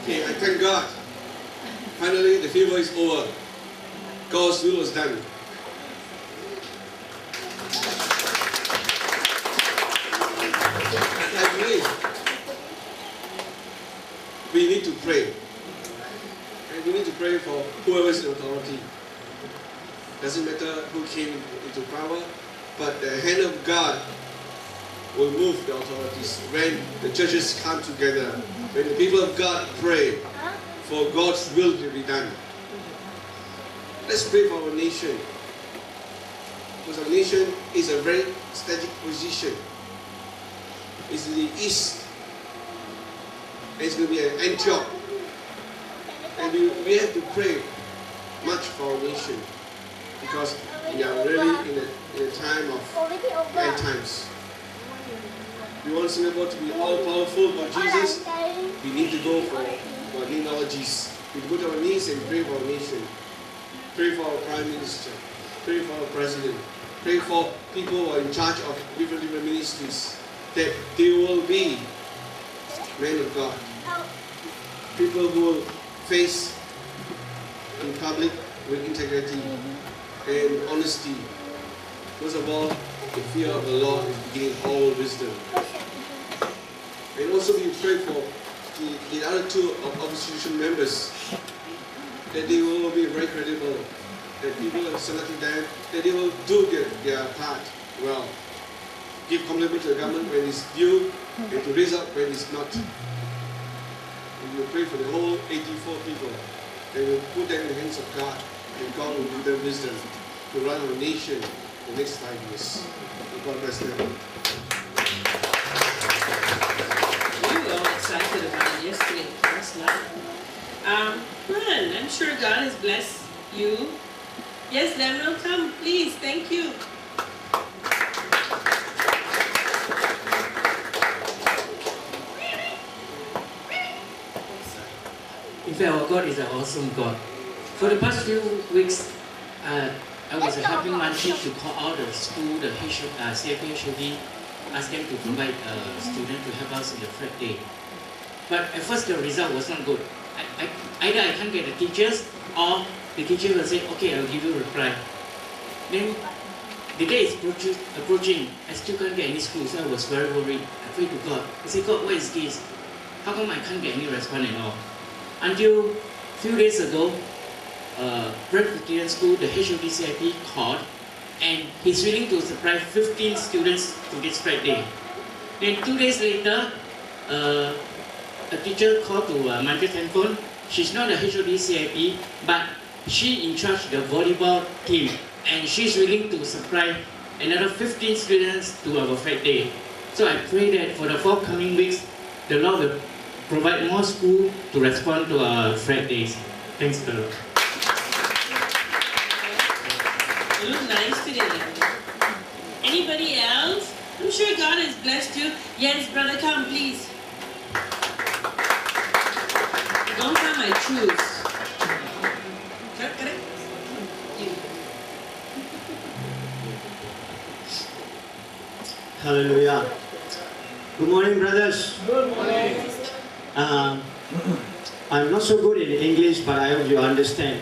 Okay, I thank God. Finally, the fever is over. God's will was done. And I believe we need to pray. And we need to pray for whoever is in authority. Doesn't matter who came into power, but the hand of God will move the authorities when the churches come together, when the people of God pray for God's will to be done. Let's pray for our nation, because our nation is a very strategic position. It's in the east, and it's going to be an Antioch, and we have to pray much for our nation, because we are really in a time of end times. We want Singapore to be all powerful for Jesus. We need to go for genealogies. We need to go to our knees and pray for our nation. Pray for our Prime Minister. Pray for our President. Pray for people who are in charge of different ministries, that they will be men of God. People who will face in public with integrity and honesty. Most of all, the fear of the Lord is beginning all wisdom. And also we pray for the other two opposition members, that they will be very credible, that people have selected them, that they will do their part well. Give compliment to the government when it's due, and to raise up when it's not. And we will pray for the whole 84 people, and we will put them in the hands of God, and God will give them wisdom to run our nation the next 5 years. May God bless them. We were all excited about yesterday, last night. Well, I'm sure God has blessed you. Yes, Daniel, come, please. Thank you. In fact, our God is an awesome God. For the past few weeks, I was helping Manchi to call out the school, the CFP HOD, ask them to provide a student to help us in the Fred Day. But at first the result was not good. Either I can't get the teachers, or the teacher will say, okay, I'll give you a reply. Then the day is approaching, I still can't get any school, so I was very worried. I prayed to God. I said, God, what is this? How come I can't get any response at all? Until a few days ago, Presbyterian School, the HOD CIP called, and he's willing to supply 15 students to this Friday. Then 2 days later, a teacher called to Mandra's handphone. She's not a HOD CIP, but she in charge of the volleyball team, and she's willing to supply another 15 students to our Friday. So I pray that for the forthcoming weeks, the Lord will provide more school to respond to our Fridays. Thanks, the Lord. You look nice today. Anybody else? I'm sure God has blessed you. Yes, brother, come, please. Don't come, I choose. Correct? You. Hallelujah. Good morning, brothers. Good morning. I'm not so good in English, but I hope you understand.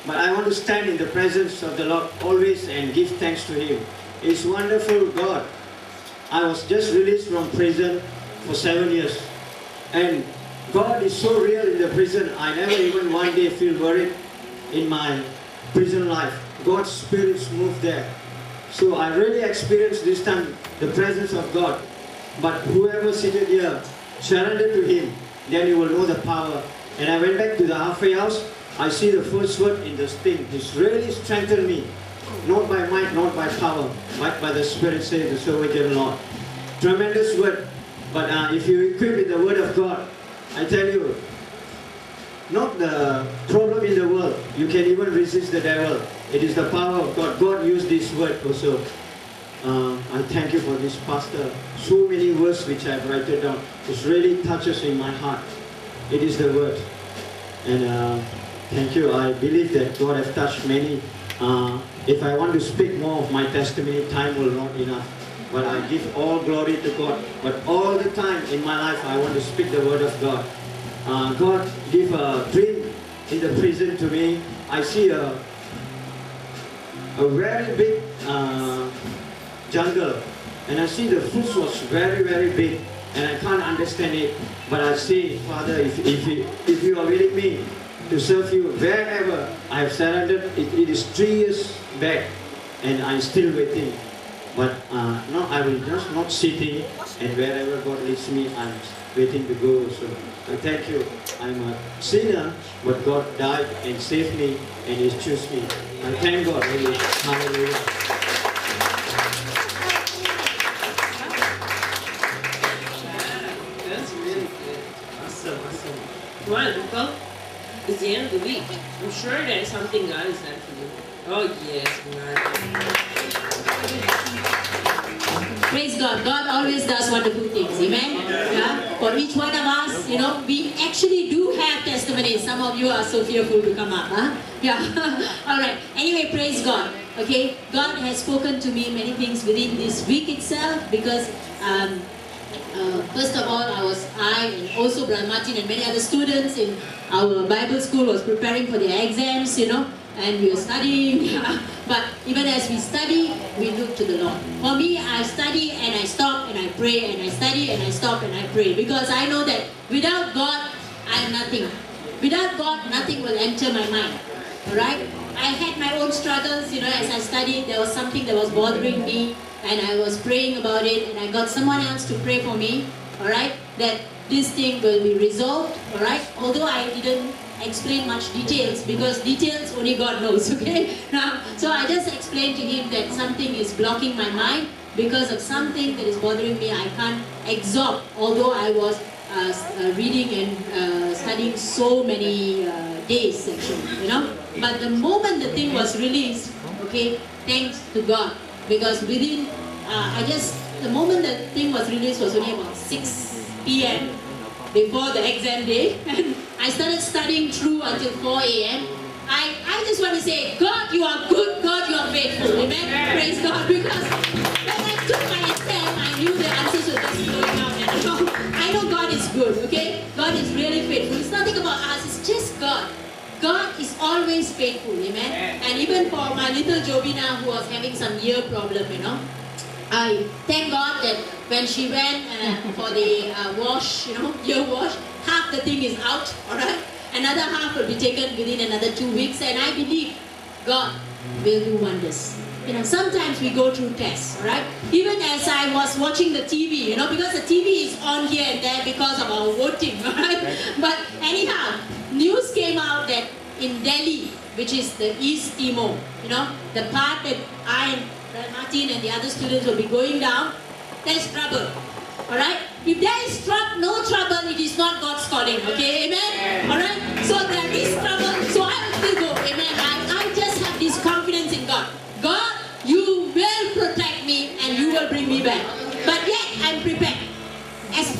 But I want to stand in the presence of the Lord always and give thanks to Him. He's wonderful God. I was just released from prison for 7 years. And God is so real in the prison, I never even one day feel worried in my prison life. God's spirits move there. So I really experienced this time the presence of God. But whoever seated here, surrender to Him, then you will know the power. And I went back to the halfway house. I see the first word in the thing. It's really strengthened me. Not by might, not by power, but by the Spirit, says the servant of the Lord. Tremendous word. But if you equip with the word of God, I tell you, not the problem in the world. You can even resist the devil. It is the power of God. God used this word also. I thank you for this, Pastor. So many words which I've written down. It really touches in my heart. It is the word. And thank you. I believe that God has touched many. If I want to speak more of my testimony, time will not enough. But I give all glory to God. But all the time in my life, I want to speak the word of God. God give a dream in the prison to me. I see a very big jungle, and I see the fruits was very, very big, and I can't understand it. But I say, Father, if you are willing me to serve you wherever I have surrendered, it is 3 years back, and I'm still waiting. But no, I will just not sitting, and wherever God leads me, I'm waiting to go. So I thank you. I'm a sinner, but God died and saved me, and He chose me. I thank God. Hallelujah. That's really good. Awesome, awesome. Well, it's the end of the week. I'm sure there's something God has done for you. Oh yes, Praise God. God always does wonderful things. Amen. Yeah. For each one of us, we actually do have testimonies. Some of you are so fearful to come up. Huh? Yeah. All right. Anyway, praise God. Okay. God has spoken to me many things within this week itself because first of all, I and also Brother Martin and many other students in our Bible school was preparing for their exams, and we were studying. But even as we study, we look to the Lord. For me, I study and I stop and I pray, and I study and I stop and I pray, because I know that without God, I am nothing. Without God, nothing will enter my mind. Alright? I had my own struggles, as I studied. There was something that was bothering me, and I was praying about it, and I got someone else to pray for me, alright, that this thing will be resolved, alright, although I didn't explain much details, because details only God knows, okay? Now, so I just explained to him that something is blocking my mind because of something that is bothering me. I can't absorb, although I was reading and studying so many days actually, But the moment the thing was released, okay, thanks to God, because within, the moment the thing was released was only about 6 p.m. before the exam day, and I started studying through until 4 a.m. I just want to say, God, you are good, God, you are faithful, amen? Praise God, because when I took my exam, I knew the answers were just flowing out, and I know God is good, okay? God is really faithful. It's nothing about us, it's just God. God is always faithful, amen? And even for my little Jovina who was having some ear problem, I thank God that when she went for the wash, ear wash, half the thing is out, alright? Another half will be taken within another 2 weeks, and I believe God will do wonders. Sometimes we go through tests, alright? Even as I was watching the TV, because the TV is on here and there because of our voting, alright? But anyhow, news came out that in Delhi, which is the East Timor, the part that I and Martin and the other students will be going down, there is trouble. Alright? If there is no trouble, it is not God's calling. Okay? Amen? Alright? So there is trouble, so I will still go. Amen? I just have this confidence in God. God, you will protect me and you will bring me back. But yet, I'm prepared. As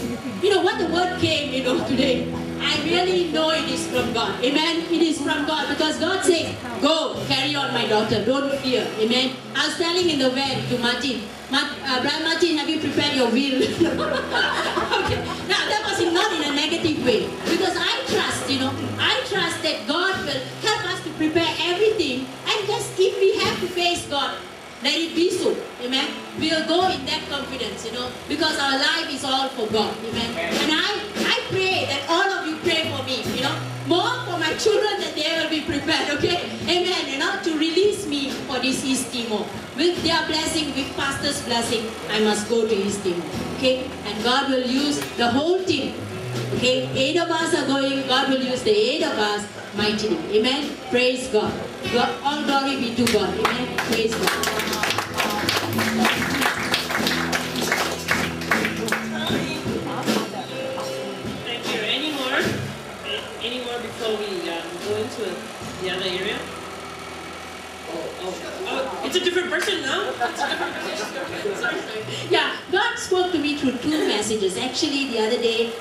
what the word came, today, I really know it is from God. Amen? It is from God, because God says, go, carry on, my daughter, don't fear. Amen? I was telling in the van to Martin, Brother Martin, have you prepared your will? Okay. Now, that was not in a negative way, because I trust, I trust that God will help us to prepare everything, and just if we have to face God, let it be so. Amen? We'll go in that confidence, because our life is all for God. Amen? And I pray that all of you pray for me, more for my children, that they will be prepared, okay? Amen? To release me for this East Timor. With their blessing, with pastor's blessing, I must go to East Timor, okay? And God will use the whole team, okay? 8 of us are going, God will use the 8 of us mightily. Amen? Praise God. All glory be to God. Amen? Praise God. Thank you. Any more before we go into the other area? Oh, it's a different person now? It's a different person. Sorry. Yeah, God spoke to me through 2 messages. Actually, the other day,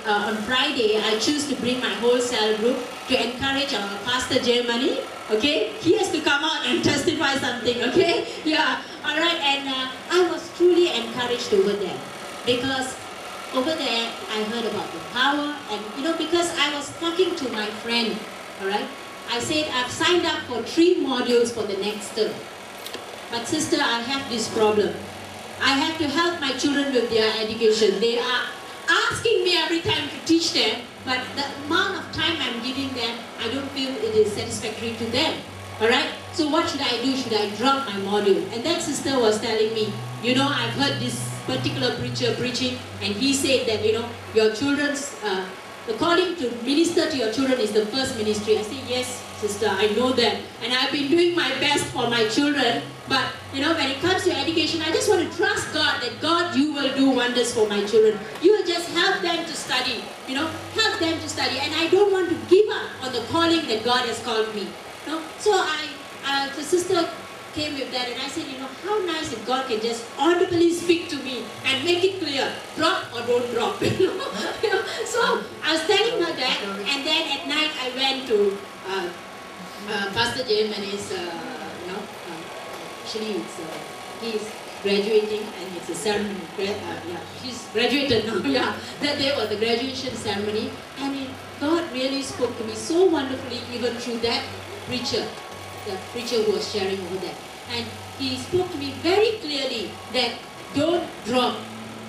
on Friday, I choose to bring my whole cell group to encourage our Pastor Germany. Okay, he has to come out and testify something. Okay, yeah, all right. And I was truly encouraged over there, because over there, I heard about the power, and because I was talking to my friend, all right, I said, I've signed up for 3 modules for the next term. But sister, I have this problem. I have to help my children with their education. They are asking me every time to teach them, but the amount of time I'm giving them, I don't feel it is satisfactory to them. All right? So what should I do? Should I drop my module? And that sister was telling me, I've heard this particular preacher preaching, and he said that, your children's, the calling to minister to your children is the first ministry. I said, yes, sister, I know that. And I've been doing my best for my children. But, when it comes to education, I just want to trust God that, God, you will do wonders for my children. You will just help them to study, help them to study. And I don't want to give up on the calling that God has called me. So the sister came with that, and I said, how nice if God can just audibly speak to me and make it clear, drop or don't drop. So I was telling her that, and then at night I went to Pastor Jim and his, actually he's graduating and it's a ceremony. He's graduated now. That day was the graduation ceremony, and God really spoke to me so wonderfully, even through that preacher. The preacher who was sharing over there. And he spoke to me very clearly that don't drop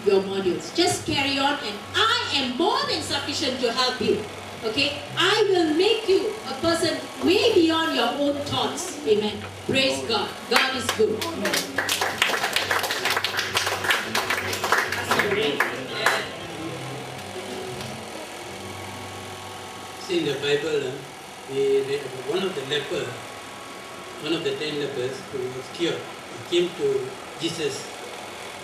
your modules. Just carry on, and I am more than sufficient to help you. Okay? I will make you a person way beyond your own thoughts. Amen. Praise God. God is good. See, in the Bible, we read about one of the lepers. One of the 10 lepers who was cured, he came to Jesus,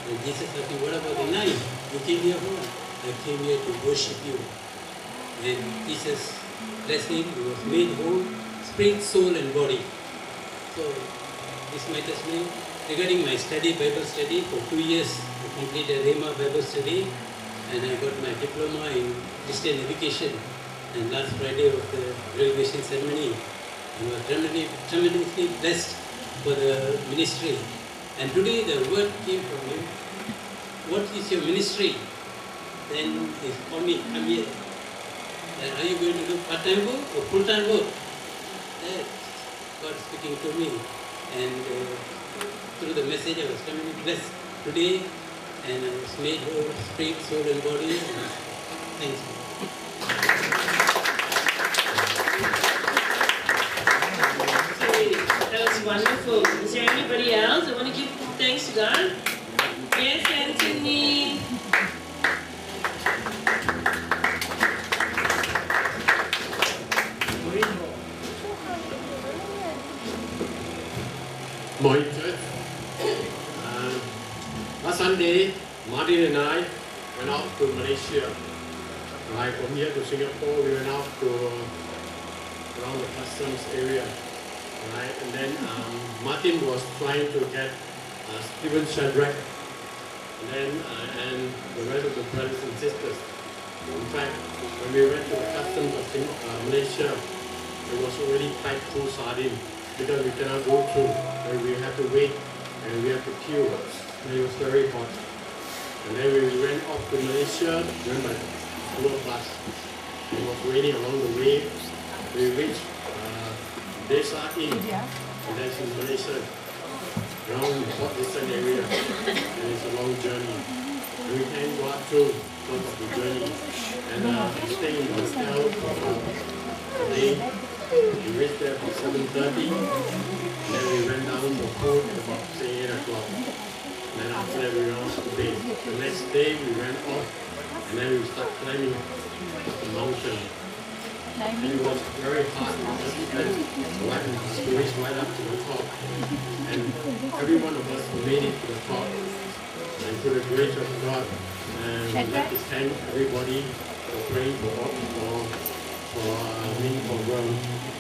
and Jesus asked him, what about the 9? You came here for? I came here to worship you. And Jesus blessed him, he was made whole, spirit, soul and body. So, this is my testimony. Regarding my study, Bible study, for 2 years I completed Rhema Bible study, and I got my diploma in Christian education. And last Friday was the graduation ceremony. I was tremendously blessed for the ministry. And today the word came from him, what is your ministry? Then he called me, come here. Are you going to do part-time work or full-time work? God speaking to me. And through the message I was tremendously blessed today, and I was made whole, spirit, soul and body. Thanks. That was wonderful. Is there anybody else that want to give thanks to God? Yes, Anthony. Morning, church. Last Sunday, Martin and I went out to Malaysia. Right from here to Singapore, we went out to around the customs area. Right, and then Martin was trying to get Stephen Shadrach, and the rest of the brothers and sisters. In fact, when we went to the customs of Malaysia, it was already packed full sardine because we cannot go through. And we had to wait and we had to queue. And it was very hot. And then we went off to Malaysia, went by tour bus. It was raining along the way. We reached Desa Inn, and that's in Malaysia, around the Port Dickson area, and it's a long journey. And we can go up through most of the journey, and we stayed in the hotel for a day. We reached there at 7:30, and then we went down to food at about say 8 o'clock. And then after that we went off to bed. The next day we went off, and then we started climbing up the mountain. And it was very hard because we had to reach right up to the top. And every one of us made it to the top. And through the grace of God, and we like to thank everybody for praying for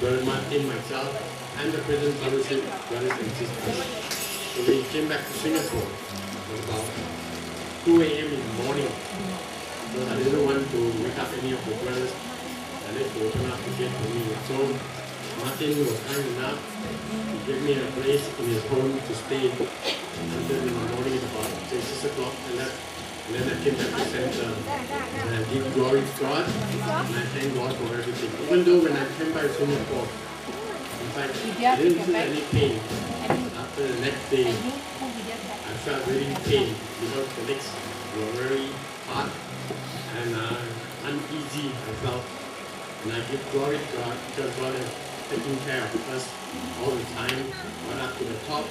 Brother Martin, myself, and the Prison Fellowship brothers and sisters. So we came back to Singapore at about 2 a.m. in the morning. Because I didn't want to wake up any of the brothers. I let to open up the gate for me. So Martin was kind enough to give me a place in his home to stay until in the morning at about 6 o'clock. I left And then I came back to center. And I give glory to God. And I thank God for everything. Even though when I came back to Singapore, in fact, I didn't feel any pain. After the next day, I felt really pain because the legs were very hard and uneasy, I felt. And I give glory to God because God has taken care of us all the time, right up to the top.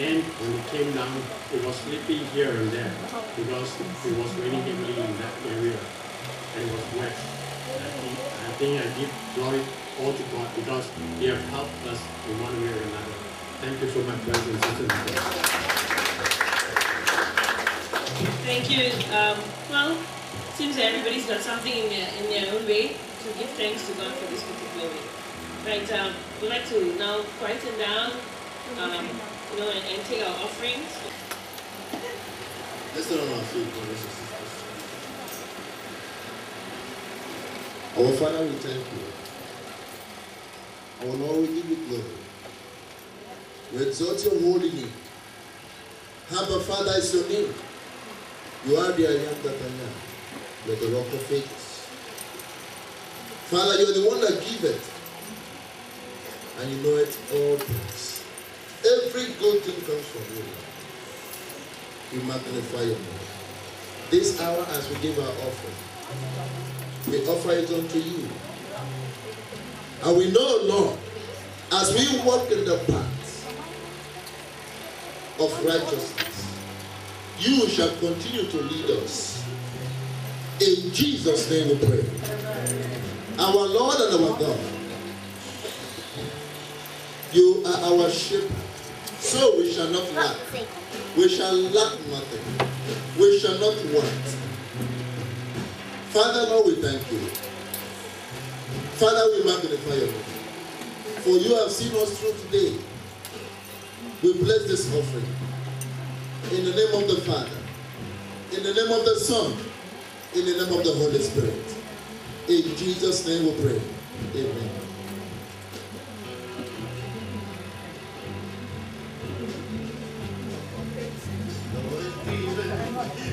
And when it came down, it was slipping here and there because it was raining heavily in that area and it was wet. I think I give glory all to God because He has helped us in one way or another. Thank you so much, brothers and sisters. Thank you. Well, seems that everybody's got something in their own way to give thanks to God for this particular way. Right, we'd like to now quieten down, and take our offerings. Let's stand on our feet, brothers and sisters. Our Father, we thank you. Our Lord, we give you glory. We exalt your holy name. Abba, Father, is your name. You are the I am that I am. You are the rock of ages. Father, you are the one that giveth, and you know it all things. Every good thing comes from you. We magnify your name. This hour, as we give our offering, we offer it unto you. And we know, Lord, as we walk in the path of righteousness, you shall continue to lead us. In Jesus' name we pray. Our Lord and our God, you are our shepherd, so we shall not lack. We shall lack nothing. We shall not want. Father, Lord, we thank you. Father, we magnify your name. For you have seen us through today. We bless this offering. In the name of the Father, in the name of the Son, in the name of the Holy Spirit. In Jesus' name we pray. Amen.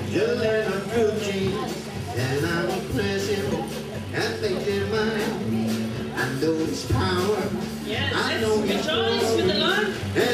Your land of beauty, and I will praise Him and make Him mine. I know His power. Yes, I know let's His rejoice with the Lord. And